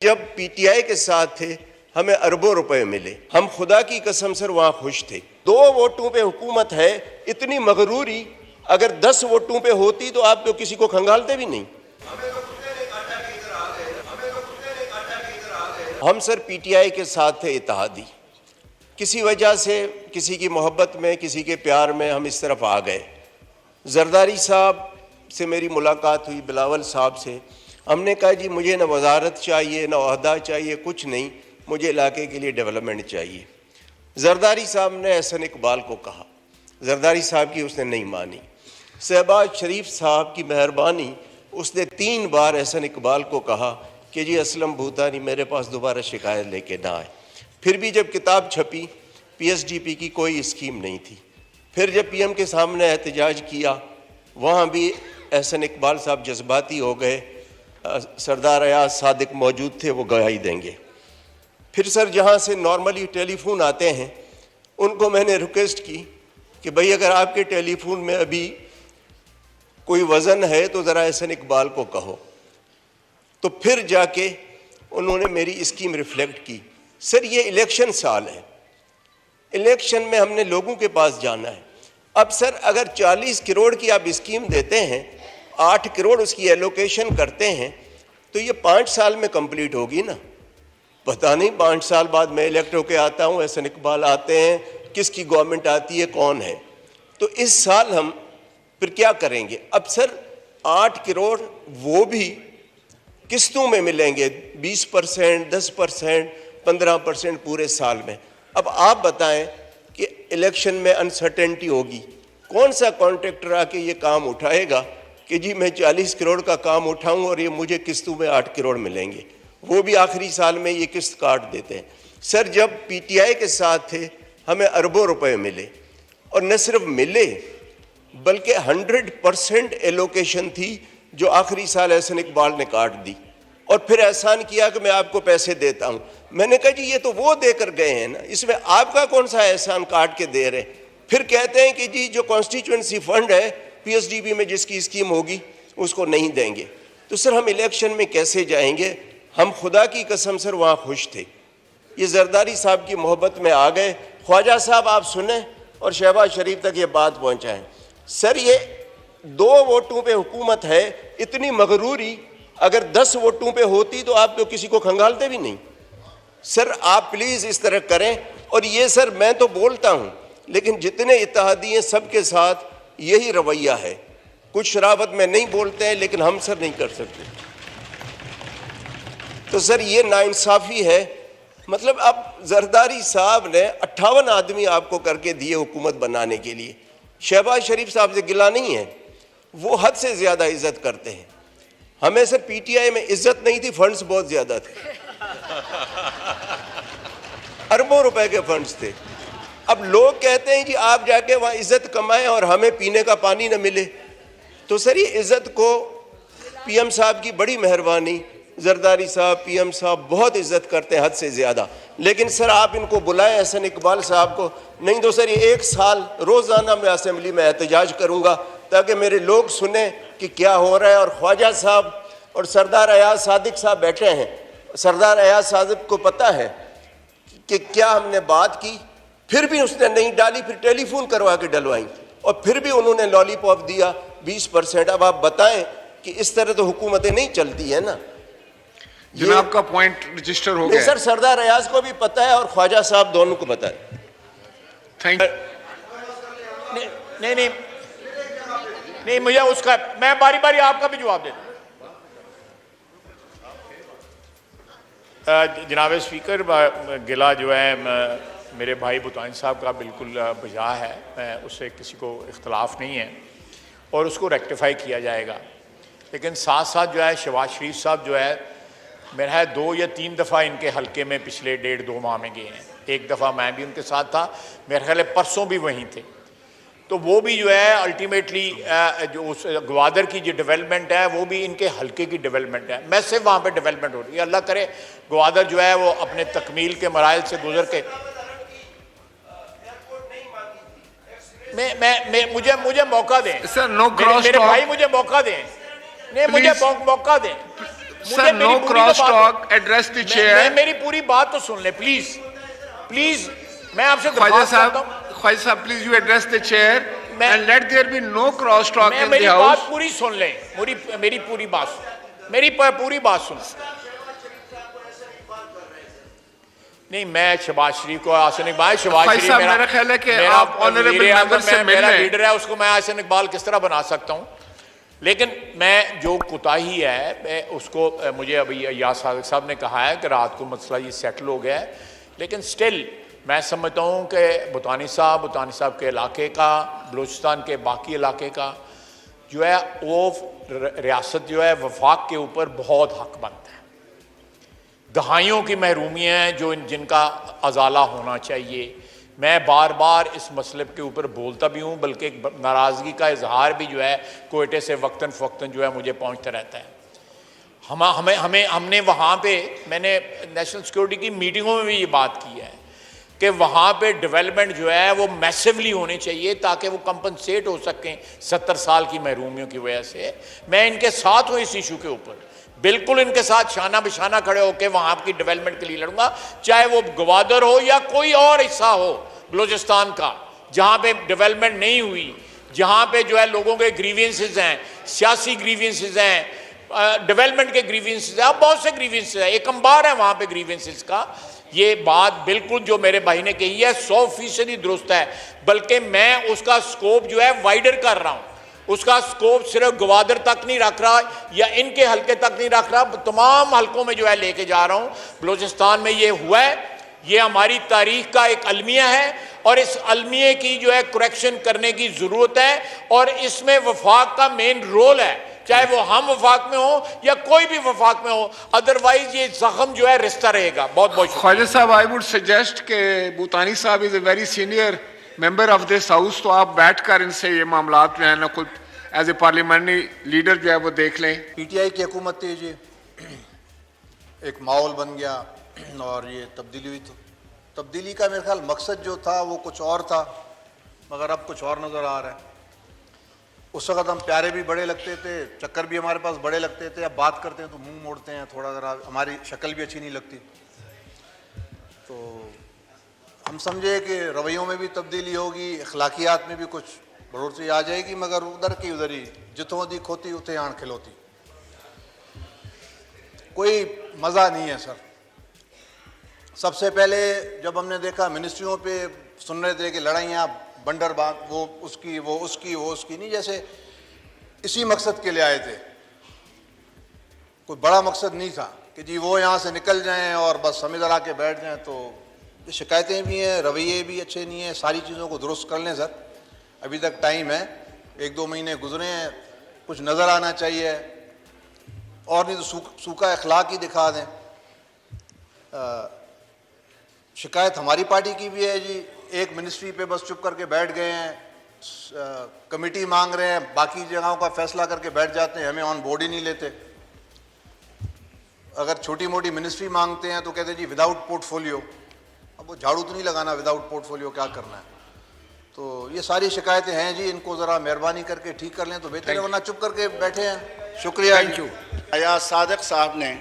जब पीटीआई के साथ थे हमें अरबों रुपए मिले, हम खुदा की कसम सर वहां खुश थे। 2 वोटों पे हुकूमत है, इतनी मगरूरी अगर 10 वोटों पे होती तो आप तो किसी को खंगालते भी नहीं। हम सर पीटीआई के साथ थे इत्तेहादी, किसी वजह से किसी की मोहब्बत में किसी के प्यार में हम इस तरफ आ गए। जरदारी साहब से मेरी मुलाकात हुई, बिलावल साहब से। हमने कहा जी मुझे न वजारत चाहिए न ओहदा चाहिए, कुछ नहीं, मुझे इलाके के लिए डेवलपमेंट चाहिए। जरदारी साहब ने एहसन इकबाल को कहा, जरदारी साहब की उसने नहीं मानी। शहबाज शरीफ साहब की मेहरबानी, उसने 3 बार एहसन इकबाल को कहा कि जी असलम भूतानी मेरे पास दोबारा शिकायत लेके ना आए। फिर भी जब किताब छपी पीएसडीपी की कोई स्कीम नहीं थी। फिर जब पीएम के सामने एहतजाज किया, वहाँ भी एहसन इकबाल साहब जज्बाती हो गए। सरदार अयाज सादिक मौजूद थे, वो गवाही देंगे। फिर सर जहाँ से नॉर्मली टेलीफोन आते हैं, उनको मैंने रिक्वेस्ट की कि भाई अगर आपके टेलीफोन में अभी कोई वज़न है तो ज़रा एहसन इकबाल को कहो। तो फिर जाके उन्होंने मेरी स्कीम रिफ्लेक्ट की। सर ये इलेक्शन साल है, इलेक्शन में हमने लोगों के पास जाना है। अब सर अगर 40 करोड़ की आप स्कीम देते हैं, 8 करोड़ उसकी एलोकेशन करते हैं, तो ये 5 साल में कंप्लीट होगी ना। पता नहीं 5 साल बाद मैं इलेक्ट होके आता हूँ, एहसन इकबाल आते हैं, किसकी गवर्नमेंट आती है, कौन है। तो इस साल हम फिर क्या करेंगे। अब सर 8 करोड़ वो भी किस्तों में मिलेंगे, 20%, 10%, 15% पूरे साल में। अब आप बताएं कि इलेक्शन में अनसर्टेनिटी होगी, कौन सा कॉन्ट्रैक्टर आके ये काम उठाएगा कि जी मैं 40 करोड़ का काम उठाऊं और ये मुझे किस्तों में 8 करोड़ मिलेंगे, वो भी आखिरी साल में ये किस्त काट देते हैं। सर जब पीटीआई के साथ थे हमें अरबों रुपए मिले, और न सिर्फ मिले बल्कि 100% एलोकेशन थी जो आखिरी साल एहसन इकबाल ने काट दी। और फिर एहसान किया कि मैं आपको पैसे देता हूं। मैंने कहा जी ये तो वो देकर गए हैं ना, इसमें आपका कौन सा एहसान काट के दे रहे। फिर कहते हैं कि जी जो कॉन्स्टिट्यूएंसी फंड है पीएसडीपी में जिसकी स्कीम होगी उसको नहीं देंगे। तो सर हम इलेक्शन में कैसे जाएंगे। हम खुदा की कसम सर वहाँ खुश थे। ये जरदारी साहब की मोहब्बत में आ गए। ख्वाजा साहब आप सुने और शहबाज शरीफ तक ये बात पहुँचाएँ। सर ये 2 वोटों पे हुकूमत है, इतनी मगरूरी अगर 10 वोटों पे होती तो आप तो किसी को खंगालते भी नहीं। सर आप प्लीज़ इस तरह करें। और ये सर मैं तो बोलता हूँ, लेकिन जितने इत्तेहादी हैं सबके साथ यही रवैया है। कुछ शराबत में नहीं बोलते हैं, लेकिन हम सर नहीं कर सकते। तो सर ये नाइंसाफ़ी है। मतलब अब जरदारी साहब ने 58 आदमी आपको करके दिए हुकूमत बनाने के लिए। शहबाज शरीफ साहब से गिला नहीं है, वो हद से ज़्यादा इज्जत करते हैं। हमें सर पीटीआई में इज्जत नहीं थी, फंड्स बहुत ज़्यादा थे, अरबों रुपए के फंड्स थे। अब लोग कहते हैं कि आप जाके वहाँ इज्जत कमाएं और हमें पीने का पानी न मिले। तो सर ये इज्जत को पीएम साहब की बड़ी मेहरबानी, जरदारी साहब पीएम साहब बहुत इज्जत करते हैं हद से ज़्यादा। लेकिन सर आप इनको बुलाएं एहसन इकबाल साहब को, नहीं तो सर ये 1 साल रोज़ाना मैं असेंबली में एहतजाज करूँगा ताकि मेरे लोग सुने कि क्या हो रहा है। और ख्वाजा साहब और सरदार अयाज सादिक साहब बैठे हैं। सरदार अयाज सादिक को पता है कि क्या हमने बात की, फिर भी उसने नहीं डाली। फिर टेलीफोन करवा के डलवाई और फिर भी उन्होंने लॉलीपॉप दिया 20%। अब आप बताएं कि इस तरह तो हुकूमतें नहीं चलती है ना। जनाब का पॉइंट रजिस्टर हो गया। सर सरदार अयाज को भी पता है और ख्वाजा साहब दोनों को पता है। थैंक नहीं मुझे उसका, मैं बारी बारी आपका भी जवाब देता हूं। जनाब स्पीकर, गिला जो है मेरे भाई भूतानी साहब का बिल्कुल बजा है, मैं उससे किसी को इख्तलाफ नहीं है और उसको रेक्टिफाई किया जाएगा। लेकिन साथ साथ जो है शहबाज शरीफ साहब जो है मेरा है 2 या 3 दफ़ा इनके हल्के में पिछले 1.5-2 माह में गए हैं। एक दफ़ा मैं भी उनके साथ था, मेरे ख्याल परसों भी वहीं थे। तो वो भी जो है अल्टीमेटली जो उस ग्वादर की जो डेवलपमेंट है वो भी इनके हल्के की डेवलपमेंट है। मैसिव वहाँ पे डेवलपमेंट हो रही है। अल्लाह करे ग्वादर जो है वो अपने तकमील के मराइल से गुजर के मुझे मौका दें। सर नो क्रॉस मेरे भाई मुझे मौका दें। नहीं मुझे मौका दें। मुझे Sir, मेरी no पूरी तो cross बात- talk. Address the मैं chair. मेरी पूरी बात तो सुन ले प्लीज प्लीज। मैं आपसे ख्वाजा दरख्वास्त करता हूं, साहब, Khwaja Sahab, please you address the chair मैं- and let there be no cross talk मैं in मेरी the बात house. पूरी सुन ले, मेरी पूरी बात, मेरी पूरी बात सुन। नहीं, मैं शहबाज शरीफ को, आसन इकबाल, शहबाज ख्वाजा शरीफ साहब, मेरा ख्याल है कि मेरा आप honorable वज़ीर आज़म, member से मैं- मिल मेरा लें। लीडर है, उसको मैं आसन इकबाल किस तरह बना सकता हूं? लेकिन मैं जो कोताही है मैं उसको, मुझे अभी याद साहब ने कहा है कि रात को मसला ये सेटल हो गया है, लेकिन स्टिल मैं समझता हूँ कि बुतानी साहब के इलाके का, बलूचिस्तान के बाकी इलाके का जो है वो रियासत जो है वफाक के ऊपर बहुत हकमंद है। दहाइयों की महरूमियाँ हैं जो जिनका अजाला होना चाहिए। मैं बार बार इस मसले के ऊपर बोलता भी हूँ, बल्कि नाराज़गी का इजहार भी जो है कोयटे से वक्तन फ़वक्तन जो है मुझे पहुँचता रहता है। हमने वहाँ पे, मैंने नेशनल सिक्योरिटी की मीटिंगों में भी ये बात की है कि वहाँ पे डेवलपमेंट जो है वो मैसिवली होनी चाहिए ताकि वो कंपनसेट हो सकें 70 साल की महरूमियों की वजह से। मैं इनके साथ हूँ इस इशू के ऊपर, बिल्कुल इनके साथ शाना बिशाना खड़े होकर वहाँ की डेवलपमेंट के लिए लड़ूंगा, चाहे वो गवादर हो या कोई और हिस्सा हो बलूचिस्तान का जहाँ पे डेवलपमेंट नहीं हुई, जहाँ पे जो है लोगों के ग्रीवेंसेस हैं, सियासी ग्रीवेंसेस हैं, डेवलपमेंट के ग्रीवेंसेस हैं, अब बहुत से ग्रीवेंसेस हैं, एक अंबार है वहाँ पे ग्रीवेंसेस का। ये बात बिल्कुल जो मेरे भाई ने कही है 100% दुरुस्त है, बल्कि मैं उसका स्कोप जो है वाइडर कर रहा हूँ। उसका स्कोप सिर्फ गवादर तक नहीं रख रहा या इनके हलके तक नहीं रख रहा, तमाम हलकों में जो है लेके जा रहा हूँ। बलूचिस्तान में ये हुआ है, ये हमारी तारीख का एक अलमिया है और इस अलमिये की जो है करेक्शन करने की ज़रूरत है और इसमें वफाक का मेन रोल है, चाहे वो हम वफाक में हो या कोई भी वफाक में हो, अदरवाइज ये जख्म जो है रिश्ता रहेगा। बहुत बहुत Khwaja Sahab, I would suggest के बुतानी साहब is a very senior member of this house, तो आप बैठकर इनसे ये मामलात जो है ना खुद एज ए पार्लियामेंट्री लीडर जो है वो देख लें। पीटीआई की हुकूमत थी जी, एक माहौल बन गया और ये तब्दीली हुई। तो तब्दीली का मेरे ख्याल मकसद जो था वो कुछ और था, मगर अब कुछ और नज़र आ रहा है। उस वक़्त हम प्यारे भी बड़े लगते थे, चक्कर भी हमारे पास बड़े लगते थे, अब बात करते हैं तो मुंह मोड़ते हैं, थोड़ा ज़रा हमारी शक्ल भी अच्छी नहीं लगती। तो हम समझे कि रवैयों में भी तब्दीली होगी, अखलाकियात में भी कुछ बढ़ोतरी आ जाएगी, मगर उधर की उधर ही जितों दी खोती उते आण खिलौती, कोई मज़ा नहीं है सर। सबसे पहले जब हमने देखा मिनिस्ट्रियों पे सुन रहे थे कि लड़ाइयाँ बंडर बात, वो उसकी नहीं, जैसे इसी मकसद के लिए आए थे, कोई बड़ा मकसद नहीं था कि जी वो यहाँ से निकल जाएं और बस हम इधर आके बैठ जाएं। तो ये शिकायतें भी हैं, रवैये भी अच्छे नहीं हैं, सारी चीज़ों को दुरुस्त कर लें सर, अभी तक टाइम है, 1-2 महीने गुजरे हैं, कुछ नज़र आना चाहिए, और नहीं तो सूखा अखलाक ही दिखा दें। शिकायत हमारी पार्टी की भी है जी, एक मिनिस्ट्री पे बस चुप करके बैठ गए हैं, कमेटी मांग रहे हैं, बाकी जगहों का फैसला करके बैठ जाते हैं, हमें ऑन बोर्ड ही नहीं लेते। अगर छोटी मोटी मिनिस्ट्री मांगते हैं तो कहते हैं जी विदाउट पोर्टफोलियो। अब वो झाड़ू तो नहीं लगाना, विदाउट पोर्टफोलियो क्या करना है। तो ये सारी शिकायतें हैं जी, इनको ज़रा मेहरबानी करके ठीक कर लें तो बेहतर है, वरना चुप करके बैठे हैं। शुक्रिया। Thank you. अयाज सादिक साहब ने